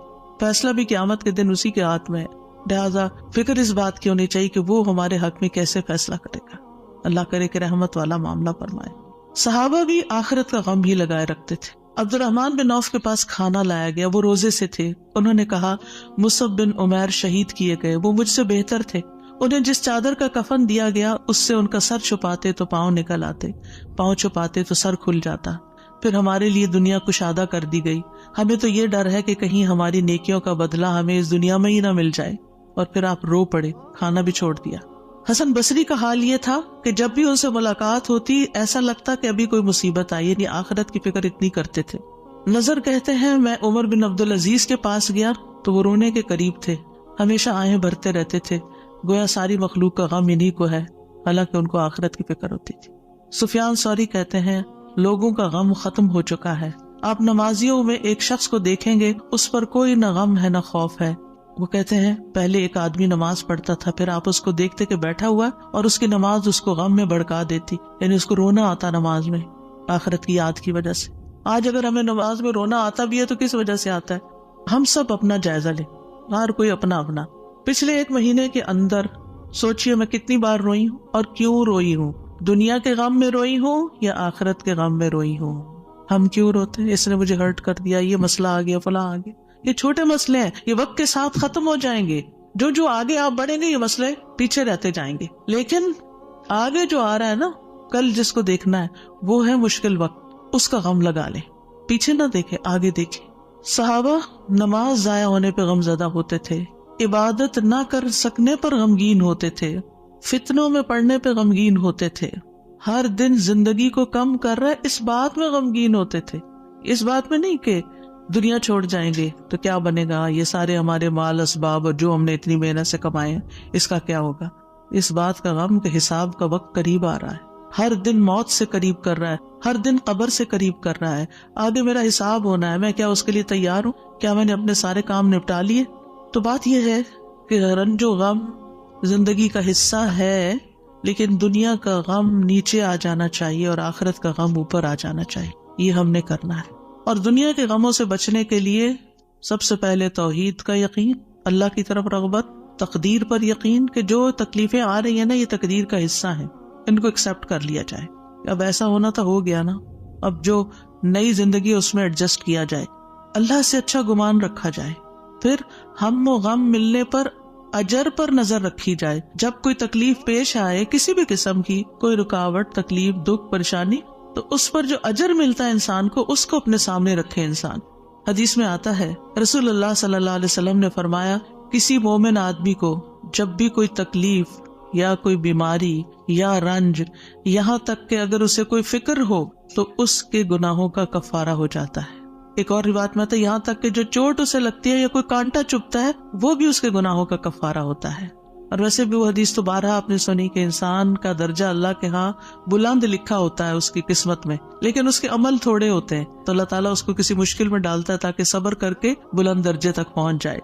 فیصلہ بھی قیامت کے دن اسی کے ہاتھ میں ہے. لہٰذا فکر اس بات کی ہونی چاہیے کہ وہ ہمارے حق میں کیسے فیصلہ کرے گا. اللہ کرے کہ رحمت والا معاملہ فرمائے۔ صحابہ بھی آخرت کا غم ہی لگائے رکھتے تھے۔ عبد الرحمن بن عوف کے پاس کھانا لایا گیا، وہ روزے سے تھے۔ انہوں نے کہا مصعب بن عمیر شہید کیے گئے، وہ مجھ سے بہتر تھے، انہیں جس چادر کا کفن دیا گیا اس سے ان کا سر چھپاتے تو پاؤں نکل آتے، پاؤں چھپاتے تو سر کھل جاتا۔ پھر ہمارے لیے دنیا کشادہ کر دی گئی، ہمیں تو یہ ڈر ہے کہ کہیں ہماری نیکیوں کا بدلہ ہمیں اس دنیا میں ہی نہ مل جائے۔ اور پھر آپ رو پڑے، کھانا بھی چھوڑ دیا۔ حسن بصری کا حال یہ تھا کہ جب بھی ان سے ملاقات ہوتی ایسا لگتا کہ ابھی کوئی مصیبت آئی، یعنی آخرت کی فکر اتنی کرتے تھے۔ نظر کہتے ہیں میں عمر بن عبدالعزیز کے پاس گیا تو وہ رونے کے قریب تھے، ہمیشہ آہیں بھرتے رہتے تھے، گویا ساری مخلوق کا غم انہی کو ہے، حالانکہ ان کو آخرت کی فکر ہوتی تھی۔ سفیان ثوری کہتے ہیں لوگوں کا غم ختم ہو چکا ہے، آپ نمازیوں میں ایک شخص کو دیکھیں گے اس پر کوئی نہ غم ہے نہ خوف ہے۔ وہ کہتے ہیں پہلے ایک آدمی نماز پڑھتا تھا، پھر آپ اس کو دیکھتے کہ بیٹھا ہوا اور اس کی نماز اس کو غم میں بھڑکا دیتی، یعنی اس کو رونا آتا نماز میں آخرت کی یاد کی وجہ سے۔ آج اگر ہمیں نماز میں رونا آتا بھی ہے تو کس وجہ سے آتا ہے؟ ہم سب اپنا جائزہ لیں، ہر کوئی اپنا اپنا۔ پچھلے ایک مہینے کے اندر سوچئے میں کتنی بار روئی ہوں اور کیوں روئی ہوں، دنیا کے غم میں روئی ہوں یا آخرت کے غم میں روئی ہوں۔ ہم کیوں روتے ہیں؟ اس نے مجھے ہرٹ کر دیا، یہ مسئلہ آ گیا، فلاں آ گیا۔ یہ چھوٹے مسئلے ہیں، یہ وقت کے ساتھ ختم ہو جائیں گے، جو آگے آپ بڑھیں گے یہ مسئلے پیچھے رہتے جائیں گے۔ لیکن آگے جو آ رہا ہے نا، کل جس کو دیکھنا ہے وہ ہے مشکل وقت، اس کا غم لگا لیں، پیچھے نہ دیکھیں آگے دیکھیں۔ صحابہ نماز ضائع ہونے پہ غم زدہ ہوتے تھے، عبادت نہ کر سکنے پر غمگین ہوتے تھے، فتنوں میں پڑنے پہ غمگین ہوتے تھے، ہر دن زندگی کو کم کر رہا ہے اس بات میں غمگین ہوتے تھے، اس بات میں نہیں کہ دنیا چھوڑ جائیں گے تو کیا بنے گا، یہ سارے ہمارے مال اسباب اور جو ہم نے اتنی محنت سے کمائے ہیں اس کا کیا ہوگا۔ اس بات کا غم کہ حساب کا وقت قریب آ رہا ہے، ہر دن موت سے قریب کر رہا ہے، ہر دن قبر سے قریب کر رہا ہے، آگے میرا حساب ہونا ہے، میں کیا اس کے لیے تیار ہوں؟ کیا میں نے اپنے سارے کام نپٹا لیے؟ تو بات یہ ہے کہ رنج و غم زندگی کا حصہ ہے، لیکن دنیا کا غم نیچے آ جانا چاہیے اور آخرت کا غم اوپر آ جانا چاہیے، یہ ہم نے کرنا ہے۔ اور دنیا کے غموں سے بچنے کے لیے سب سے پہلے توحید کا یقین، اللہ کی طرف رغبت، تقدیر پر یقین کہ جو تکلیفیں آ رہی ہیں نا یہ تقدیر کا حصہ ہیں، ان کو ایکسپٹ کر لیا جائے۔ اب ایسا ہونا تو ہو گیا نا، اب جو نئی زندگی اس میں ایڈجسٹ کیا جائے، اللہ سے اچھا گمان رکھا جائے، پھر ہم و غم ملنے پر اجر پر نظر رکھی جائے۔ جب کوئی تکلیف پیش آئے کسی بھی قسم کی، کوئی رکاوٹ، تکلیف، دکھ، پریشانی، تو اس پر جو اجر ملتا ہے انسان کو، اس کو اپنے سامنے رکھے انسان۔ حدیث میں آتا ہے رسول اللہ صلی اللہ علیہ وسلم نے فرمایا کسی مومن آدمی کو جب بھی کوئی تکلیف یا کوئی بیماری یا رنج، یہاں تک کہ اگر اسے کوئی فکر ہو تو اس کے گناہوں کا کفارہ ہو جاتا ہے۔ ایک اور روایت میں آتا ہے یہاں تک کہ جو چوٹ اسے لگتی ہے یا کوئی کانٹا چبھتا ہے وہ بھی اس کے گناہوں کا کفارہ ہوتا ہے۔ اور ویسے بھی وہ حدیث تو بارہا آپ نے سنی کہ انسان کا درجہ اللہ کے ہاں بلند لکھا ہوتا ہے اس کی قسمت میں، لیکن اس کے عمل تھوڑے ہوتے ہیں، تو اللہ تعالیٰ اس کو کسی مشکل میں ڈالتا ہے تاکہ صبر کر کے بلند درجے تک پہنچ جائے۔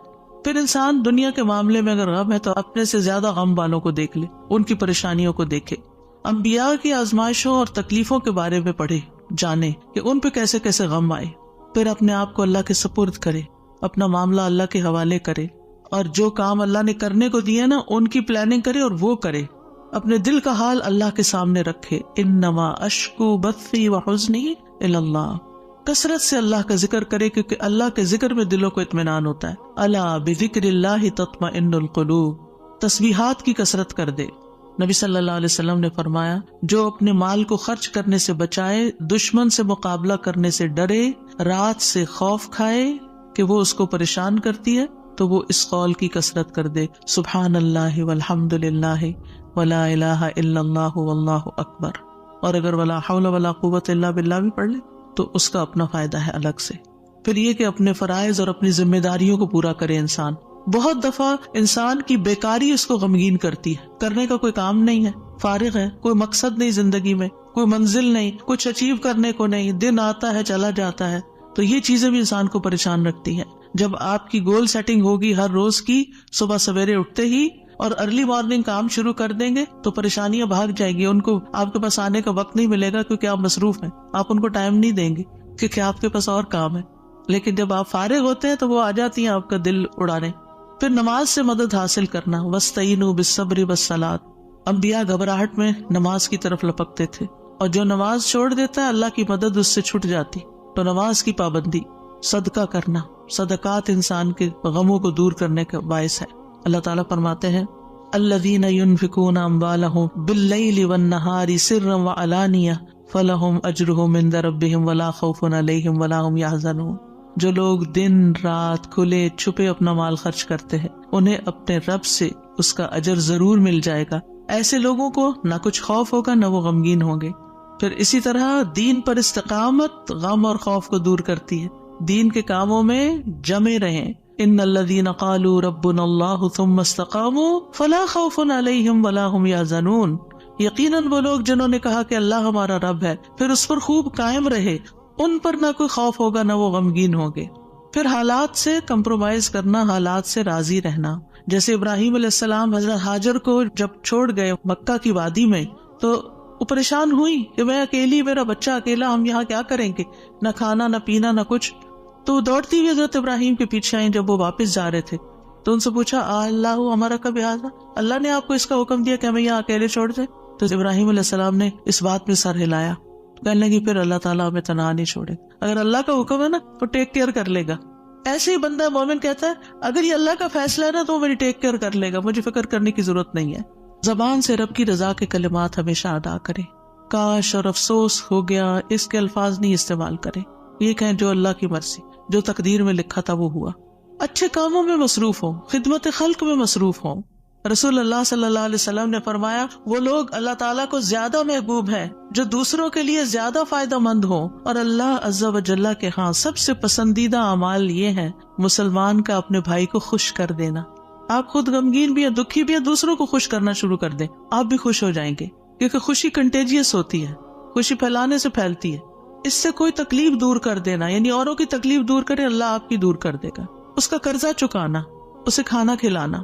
پھر انسان دنیا کے معاملے میں اگر غم ہے تو اپنے سے زیادہ غم والوں کو دیکھ لے، ان کی پریشانیوں کو دیکھے، انبیاء کی آزمائشوں اور تکلیفوں کے بارے میں پڑھے، جانے کہ ان پہ کیسے کیسے غم آئے، پھر اپنے آپ کو اللہ کے سپرد کرے، اپنا معاملہ اللہ کے حوالے کرے، اور جو کام اللہ نے کرنے کو دیے نا ان کی پلاننگ کرے اور وہ کرے، اپنے دل کا حال اللہ کے سامنے رکھے۔ انما اشکو بثی وحزنی الی اللہ، کثرت سے اللہ کا ذکر کرے کیونکہ اللہ کے ذکر میں دلوں کو اطمینان ہوتا ہے۔ الا بذکر اللہ تطمئن القلوب، تسبیحات کی کثرت کر دے۔ نبی صلی اللہ علیہ وسلم نے فرمایا جو اپنے مال کو خرچ کرنے سے بچائے، دشمن سے مقابلہ کرنے سے ڈرے، رات سے خوف کھائے کہ وہ اس کو پریشان کرتی ہے، تو وہ اس قول کی کثرت کر دے سبحان اللہ والحمد للہ ولا الہ الا اللہ واللہ اکبر، اور اگر ولا حول ولا قوت الا باللہ بھی پڑھ لے تو اس کا اپنا فائدہ ہے الگ سے۔ پھر یہ کہ اپنے فرائض اور اپنی ذمہ داریوں کو پورا کرے انسان۔ بہت دفعہ انسان کی بیکاری اس کو غمگین کرتی ہے، کرنے کا کوئی کام نہیں ہے، فارغ ہے، کوئی مقصد نہیں زندگی میں، کوئی منزل نہیں، کچھ اچیو کرنے کو نہیں، دن آتا ہے چلا جاتا ہے، تو یہ چیزیں بھی انسان کو پریشان رکھتی ہیں۔ جب آپ کی گول سیٹنگ ہوگی ہر روز کی، صبح سویرے اٹھتے ہی اور ارلی مارننگ کام شروع کر دیں گے تو پریشانیاں بھاگ جائیں گی، ان کو آپ کے پاس آنے کا وقت نہیں ملے گا کیونکہ آپ مصروف ہیں، آپ ان کو ٹائم نہیں دیں گے کیونکہ آپ کے پاس اور کام ہے۔ لیکن جب آپ فارغ ہوتے ہیں تو وہ آ جاتی ہیں آپ کا دل اڑانے۔ پھر نماز سے مدد حاصل کرنا، وَاسْتَعِینُوا بِالصَّبْرِ وَالصَّلَاةِ، انبیاء گھبراہٹ میں نماز کی طرف لپکتے تھے، اور جو نماز چھوڑ دیتا ہے اللہ کی مدد اس سے چھٹ جاتی. تو نماز کی پابندی، صدقہ کرنا، صدقات انسان کے غموں کو دور کرنے کا باعث ہے. اللہ تعالیٰ فرماتے ہیں الذین ينفقون اموالهم باللیل والنہار سرا وعلانیہ فلہم اجرہم عند ربہم ولا خوف علیہم ولا ہم یحزنون. جو لوگ دن رات کھلے چھپے اپنا مال خرچ کرتے ہیں انہیں اپنے رب سے اس کا اجر ضرور مل جائے گا. ایسے لوگوں کو نہ کچھ خوف ہوگا نہ وہ غمگین ہوں گے. پھر اسی طرح دین پر استقامت غم اور خوف کو دور کرتی ہے. دین کے کاموں میں جمے رہیں. ان الذین قالوا ربنا اللہ ثم استقاموا فلا خوف علیہم ولا هم یحزنون. یقیناً وہ لوگ جنہوں نے کہا کہ اللہ ہمارا رب ہے پھر اس پر خوب قائم رہے، ان پر نہ کوئی خوف ہوگا نہ وہ غمگین ہوں گے. پھر حالات سے کمپرومائز کرنا، حالات سے راضی رہنا. جیسے ابراہیم علیہ السلام حضرت ہاجر کو جب چھوڑ گئے مکہ کی وادی میں تو وہ پریشان ہوئی کہ میں اکیلی، میرا بچہ اکیلا، ہم یہاں کیا کریں گے، نہ کھانا نہ پینا نہ کچھ. تو دوڑتی ہوئی حضرت ابراہیم کے پیچھے آئیں. جب وہ واپس جا رہے تھے تو ان سے پوچھا اللہ ہمارا کب یاد، اللہ نے آپ کو اس کا حکم دیا کہ ہمیں یہاں اکیلے چھوڑ دیں؟ تو ابراہیم علیہ السلام نے اس بات میں سر ہلایا، کہنے لگی پھر اللہ تعالیٰ ہمیں تنہا نہیں چھوڑے. اگر اللہ کا حکم ہے نا تو ٹیک کیئر کر لے گا. ایسے ہی بندہ مومن کہتا ہے اگر یہ اللہ کا فیصلہ ہے نا تو میری ٹیک کیئر کر لے گا، مجھے فکر کرنے کی ضرورت نہیں ہے. زبان سے رب کی رضا کے کلمات ہمیشہ ادا کرے. کاش اور افسوس ہو گیا اس کے الفاظ نہیں استعمال کرے. یہ کہیں جو اللہ کی مرضی، جو تقدیر میں لکھا تھا وہ ہوا. اچھے کاموں میں مصروف ہوں، خدمت خلق میں مصروف ہوں. رسول اللہ صلی اللہ علیہ وسلم نے فرمایا وہ لوگ اللہ تعالیٰ کو زیادہ محبوب ہیں جو دوسروں کے لیے زیادہ فائدہ مند ہوں، اور اللہ عز و جل کے ہاں سب سے پسندیدہ اعمال یہ ہیں مسلمان کا اپنے بھائی کو خوش کر دینا. آپ خود غمگین بھی ہیں، دکھی بھی ہیں، دوسروں کو خوش کرنا شروع کر دیں، آپ بھی خوش ہو جائیں گے. کیونکہ خوشی کنٹیجیس ہوتی ہے، خوشی پھیلانے سے پھیلتی ہے. اس سے کوئی تکلیف دور کر دینا، یعنی اوروں کی تکلیف دور کرے اللہ آپ کی دور کر دے گا. اس کا قرضہ چکانا، اسے کھانا کھلانا،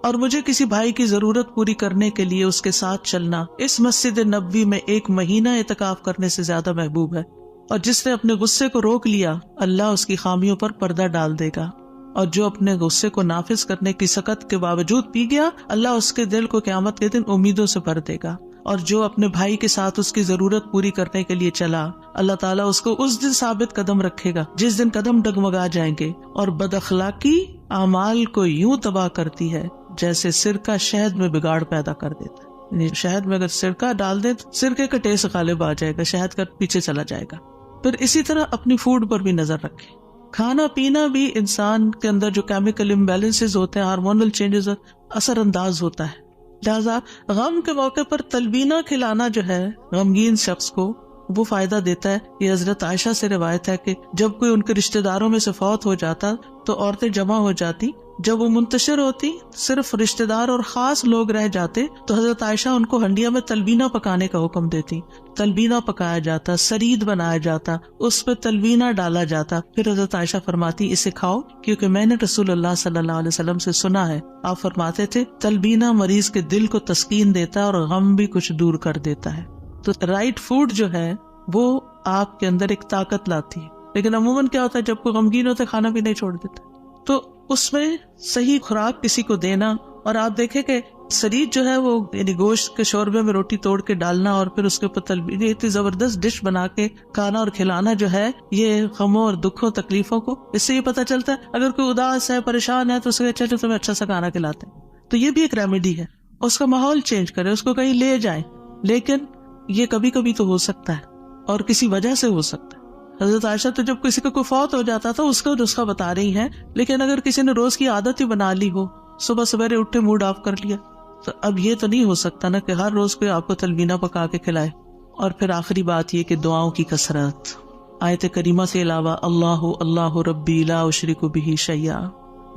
اور مجھے کسی بھائی کی ضرورت پوری کرنے کے لیے اس کے ساتھ چلنا اس مسجد نبوی میں 1 مہینہ اعتکاف کرنے سے زیادہ محبوب ہے. اور جس نے اپنے غصے کو روک لیا اللہ اس کی خامیوں پر پردہ ڈال دے گا، اور جو اپنے غصے کو نافذ کرنے کی سخت کے باوجود پی گیا اللہ اس کے دل کو قیامت کے دن امیدوں سے بھر دے گا. اور جو اپنے بھائی کے ساتھ اس کی ضرورت پوری کرنے کے لیے چلا اللہ تعالیٰ اس کو اس دن ثابت قدم رکھے گا جس دن قدم ڈگمگا جائیں گے. اور بد اخلاقی اعمال کو یوں تباہ کرتی ہے جیسے سرکہ شہد میں بگاڑ پیدا کر دیتا ہے. یعنی شہد میں اگر سرکہ ڈال دے تو سرکے کا ٹیسٹ غالب آ جائے گا، شہد کا پیچھے چلا جائے گا. پھر اسی طرح اپنی فوڈ پر بھی نظر رکھیں. کھانا پینا بھی انسان کے اندر جو کیمیکل امبیلنسز ہوتے ہیں، ہارمونل چینجز اثر انداز ہوتا ہے. لہذا غم کے موقع پر تلبینہ کھلانا جو ہے غمگین شخص کو وہ فائدہ دیتا ہے. یہ حضرت عائشہ سے روایت ہے کہ جب کوئی ان کے رشتہ داروں میں سے فوت ہو جاتا تو عورتیں جمع ہو جاتی. جب وہ منتشر ہوتی صرف رشتہ دار اور خاص لوگ رہ جاتے تو حضرت عائشہ ان کو ہنڈیا میں تلبینہ پکانے کا حکم دیتی. تلبینہ پکایا جاتا، سرید بنایا جاتا، اس پہ تلبینہ ڈالا جاتا. پھر حضرت عائشہ فرماتی اسے کھاؤ کیونکہ میں نے رسول اللہ صلی اللہ علیہ وسلم سے سنا ہے آپ فرماتے تھے تلبینہ مریض کے دل کو تسکین دیتا ہے اور غم بھی کچھ دور کر دیتا ہے. تو رائٹ فوڈ جو ہے وہ آپ کے اندر ایک طاقت لاتی ہے. لیکن عموماً کیا ہوتا ہے جب کوئی غمگین ہوتا ہے کھانا بھی نہیں چھوڑ دیتا. تو اس میں صحیح خوراک کسی کو دینا. اور آپ دیکھیں کہ سرید جو ہے وہ یعنی گوشت کے شوربے میں روٹی توڑ کے ڈالنا اور پھر اس کے اوپر تلبینہ، اتنی زبردست ڈش بنا کے کھانا اور کھلانا جو ہے یہ غموں اور دکھوں تکلیفوں کو، اس سے یہ پتہ چلتا ہے اگر کوئی اداس ہے پریشان ہے تو اس کو اچھا تمہیں اچھا سا کھانا کھلاتے ہیں. تو یہ بھی ایک ریمیڈی ہے. اس کا ماحول چینج کرے، اس کو کہیں لے جائیں. لیکن یہ کبھی کبھی تو ہو سکتا ہے اور کسی وجہ سے ہو سکتا ہے. حضرت عائشہ تو جب کسی کا کوئی فوت ہو جاتا تھا اس کا نسخہ بتا رہی ہیں. لیکن اگر کسی نے روز کی عادت ہی بنا لی ہو، صبح سویرے اٹھے موڈ آف کر لیا، تو اب یہ تو نہیں ہو سکتا نا کہ ہر روز کوئی آپ کو تلبینہ پکا کے کھلائے. اور پھر آخری بات یہ کہ دعاؤں کی کثرت. آیت کریمہ سے علاوہ اللہ اللہ ربی لا اشرک بہ شیئا،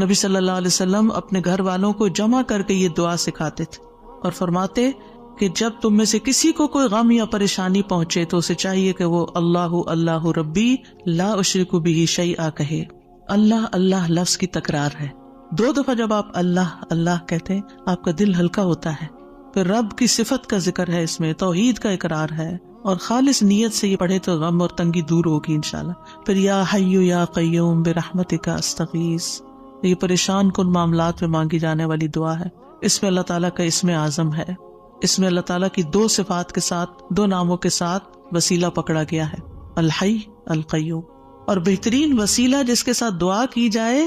نبی صلی اللہ علیہ وسلم اپنے گھر والوں کو جمع کر کے یہ دعا سکھاتے تھے اور فرماتے کہ جب تم میں سے کسی کو کوئی غم یا پریشانی پہنچے تو اسے چاہیے کہ وہ اللہ اللہ ربی لا اشرک بہ شیئا کہے. اللہ اللہ لفظ کی تکرار ہے. 2 دفعہ جب آپ اللہ اللہ کہتے ہیں آپ کا دل ہلکا ہوتا ہے. پھر رب کی صفت کا ذکر ہے، اس میں توحید کا اقرار ہے، اور خالص نیت سے یہ پڑھے تو غم اور تنگی دور ہوگی انشاءاللہ. پھر یا حی یا قیوم برحمتک استغیث، یہ پریشان کن معاملات میں مانگی جانے والی دعا ہے. اس میں اللہ تعالیٰ کا اسم اعظم ہے. اس میں اللہ تعالیٰ کی دو صفات کے ساتھ، دو ناموں کے ساتھ وسیلہ پکڑا گیا ہے، الحی القیوم. اور بہترین وسیلہ جس کے ساتھ دعا کی جائے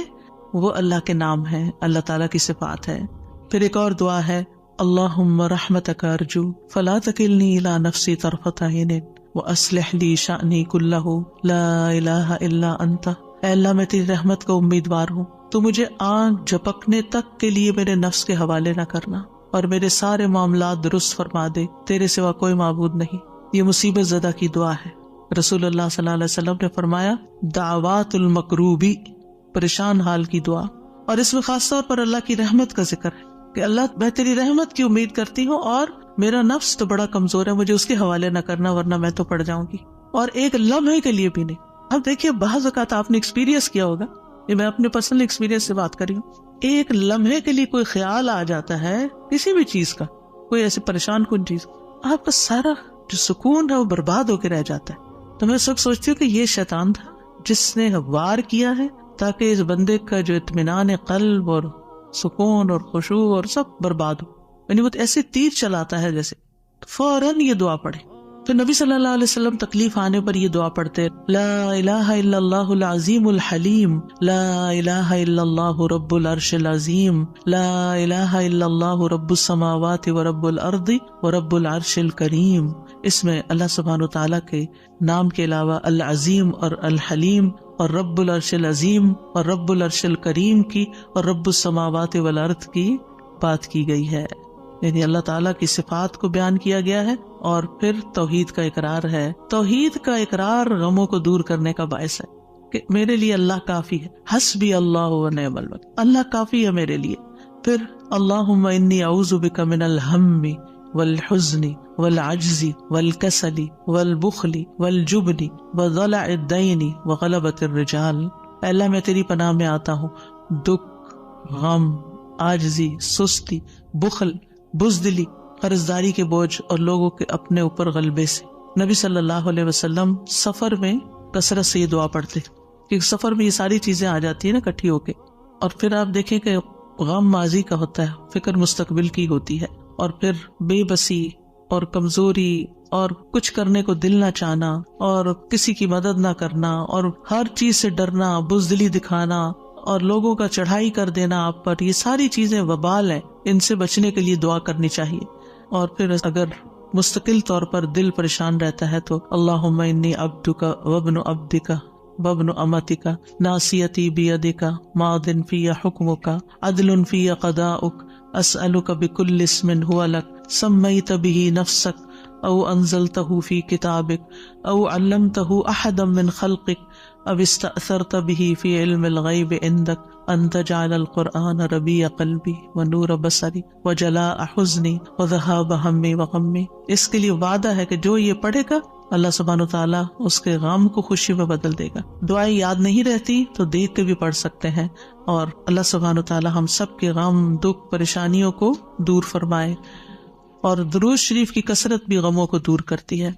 وہ اللہ کے نام ہے، اللہ تعالیٰ کی صفات ہے. پھر ایک اور دعا ہے، اللہم رحمتک ارجو فلا تکلنی الی نفسی طرفۃ عین واصلح لی شأنی کلہ لا الہ الا انت. اے اللہ میں تیری رحمت کا امیدوار ہوں، تو مجھے آنکھ جھپکنے تک کے لیے میرے نفس کے حوالے نہ کرنا اور میرے سارے معاملات درست فرما دے، تیرے سوا کوئی معبود نہیں. یہ مصیبت زدہ کی دعا ہے. رسول اللہ صلی اللہ علیہ وسلم نے فرمایا دعوات المکروبی، پریشان حال کی دعا. اور اس میں خاص طور پر اللہ کی رحمت کا ذکر ہے کہ اللہ میں تیری رحمت کی امید کرتی ہوں اور میرا نفس تو بڑا کمزور ہے، مجھے اس کے حوالے نہ کرنا ورنہ میں تو پڑ جاؤں گی، اور ایک لمحے کے لیے بھی نہیں. اب دیکھیے بعض اوقات آپ نے ایکسپیرینس کیا ہوگا، یہ میں اپنے پرسنل ایکسپیرینس سے بات کری ہوں، ایک لمحے کے لیے کوئی خیال آ جاتا ہے کسی بھی چیز کا، کوئی ایسی پریشان کن چیز، آپ کا سارا جو سکون ہے وہ برباد ہو کے رہ جاتا ہے. تو میں اس وقت سوچتی ہوں کہ یہ شیطان تھا جس نے وار کیا ہے تاکہ اس بندے کا جو اطمینان قلب اور سکون اور خشوع اور سب برباد ہو. یعنی وہ ایسے تیر چلاتا ہے جیسے. فوراً یہ دعا پڑھے. تو نبی صلی اللہ علیہ وسلم تکلیف آنے پر یہ دعا پڑھتے، لا الہ الا اللہ العظیم الحلیم، لا الہ الا اللہ رب العرش العظیم، لا الہ الا اللہ رب السماوات ورب الارض ورب العرش الکریم. اس میں اللہ سبحانہ وتعالیٰ کے نام کے علاوہ العظیم اور الحلیم اور رب العرش العظیم اور رب العرش الکریم کی اور رب السماوات والارض کی بات کی گئی ہے. یعنی اللہ تعالیٰ کی صفات کو بیان کیا گیا ہے اور پھر توحید کا اقرار ہے. توحید کا اقرار غموں کو دور کرنے کا باعث ہے کہ میرے لیے اللہ کافی ہے، حسبی اللہ و نعم الوکیل، اللہ کافی ہے میرے لیے. پھر اللہم انی اعوذ بک من الہم والحزن والعجز والکسل والبخل والجبن وضلع الدین وغلبۃ الرجال. اے اللہ میں تیری پناہ میں آتا ہوں دکھ، غم، عاجزی، سستی، بخل، بزدلی، قرضداری کے بوجھ اور لوگوں کے اپنے اوپر غلبے سے. نبی صلی اللہ علیہ وسلم سفر میں کثرت سے یہ دعا پڑھتے کیونکہ سفر میں یہ ساری چیزیں آ جاتی ہیں نا اکٹھی ہو کے. اور پھر آپ دیکھیں کہ غم ماضی کا ہوتا ہے، فکر مستقبل کی ہوتی ہے، اور پھر بے بسی اور کمزوری اور کچھ کرنے کو دل نہ چاہنا اور کسی کی مدد نہ کرنا اور ہر چیز سے ڈرنا، بزدلی دکھانا اور لوگوں کا چڑھائی کر دینا آپ پر، یہ ساری چیزیں وبال ہیں. ان سے بچنے کے لیے دعا کرنی چاہیے. اور پھر اگر مستقل طور پر دل پریشان رہتا ہے تو اللہم انی عبدک وابن عبدک وابن امتک ناصیتی بیدک ماض فی حکمک عدل فی قضاؤک اسألک بکل اسم هو لک سمیت به نفسک او انزلته فی کتابک او علمته احدا من خلقک او استأثرت به فی علم الغیب عندک ان تجعل القرآن ربیع قلبی ونور بصری وجلاء حزنی وذہاب ہمی وغمی. اس کے لیے وعدہ ہے کہ جو یہ پڑھے گا اللہ سبحانہ وتعالیٰ اس کے غم کو خوشی میں بدل دے گا. دعائیں یاد نہیں رہتی تو دیکھ کے بھی پڑھ سکتے ہیں، اور اللہ سبحانہ وتعالیٰ ہم سب کے غم، دکھ، پریشانیوں کو دور فرمائے. اور درود شریف کی کثرت بھی غموں کو دور کرتی ہے.